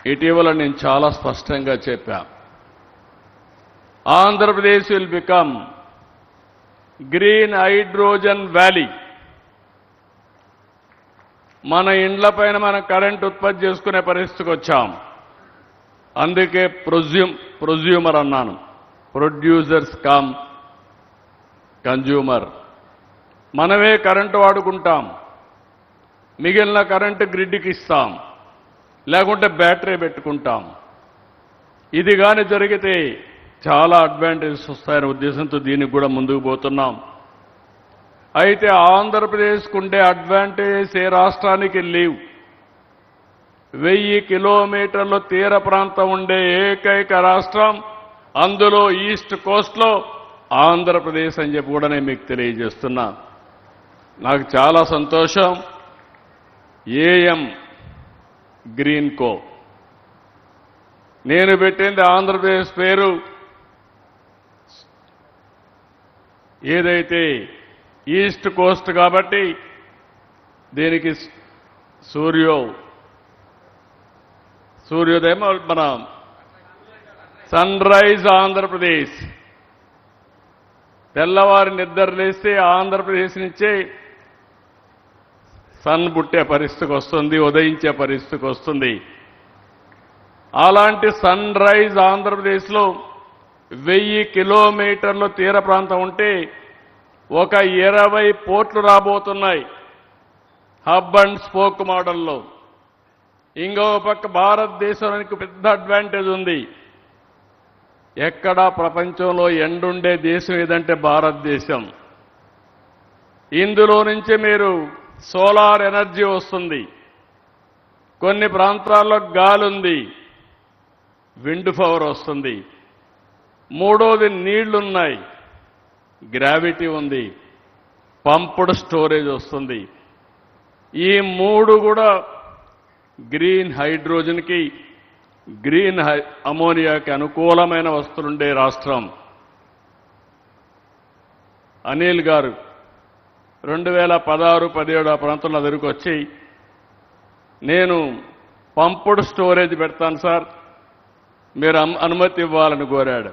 ఇటీవల నేను చాలా స్పష్టంగా చెప్పా. Andhra Pradesh will become green hydrogen valley. మన ఇండ్లపైన మనం కరెంట్ ఉత్పత్తి చేసుకునే పరిస్థితికి వచ్చాం. అందుకే ప్రొజ్యూమర్ అన్నాను. Producers come consumer. మనమే కరెంటు వాడుకుంటాం, మిగిలిన కరెంటు గ్రిడ్కి ఇస్తాం, లేకుంటే బ్యాటరీ పెట్టుకుంటాం. ఇది కానీ జరిగితే చాలా అడ్వాంటేజెస్ వస్తాయనే ఉద్దేశంతో దీనికి కూడా ముందుకు పోతున్నాం. అయితే ఆంధ్రప్రదేశ్కు ఉండే అడ్వాంటేజెస్ ఏ రాష్ట్రానికి లేవు. 1000 కిలోమీటర్ల తీర ప్రాంతం ఉండే ఏకైక రాష్ట్రం, అందులో ఈస్ట్ కోస్ట్లో ఆంధ్రప్రదేశ్ అని చెప్పి కూడా నేను మీకు తెలియజేస్తున్నా. నాకు చాలా సంతోషం. ఏఎం గ్రీన్ కో నేను పెట్టింది ఆంధ్రప్రదేశ్ పేరు. ఏదైతే ఈస్ట్ కోస్ట్ కాబట్టి దీనికి సూర్యోదయం మన సన్ రైజ్ ఆంధ్రప్రదేశ్. తెల్లవారి నిద్ర లేస్తే ఆంధ్రప్రదేశ్ నుంచే సన్ పుట్టే పరిస్థితికి వస్తుంది, ఉదయించే పరిస్థితికి వస్తుంది. అలాంటి సన్ రైజ్ ఆంధ్రప్రదేశ్లో 1000 కిలోమీటర్ల తీర ప్రాంతం ఉంటే ఒక 20 పోర్ట్లు రాబోతున్నాయి హబ్ అండ్ స్పోక్ మోడల్లో. ఇంకో పక్క భారతదేశానికి పెద్ద అడ్వాంటేజ్ ఉంది. ఎక్కడా ప్రపంచంలో ఎండుండే దేశం ఏదంటే భారతదేశం. ఇందులో నుంచి మీరు సోలార్ ఎనర్జీ వస్తుంది, కొన్ని ప్రాంతాల్లో గాలి ఉంది, విండ్ పవర్ వస్తుంది. మూడోది నీళ్లున్నాయి, గ్రావిటీ ఉంది, పంప్డ్ స్టోరేజ్ వస్తుంది. ఈ మూడు కూడా గ్రీన్ హైడ్రోజన్కి, గ్రీన్ అమోనియాకి అనుకూలమైన వస్తువులుండే రాష్ట్రం. అనిల్ గారు 2016-17 ఆ ప్రాంతంలో దగ్గరికి వచ్చి నేను పంప్డ్ స్టోరేజ్ పెడతాను సార్, మీరు అనుమతి ఇవ్వాలని కోరాడు.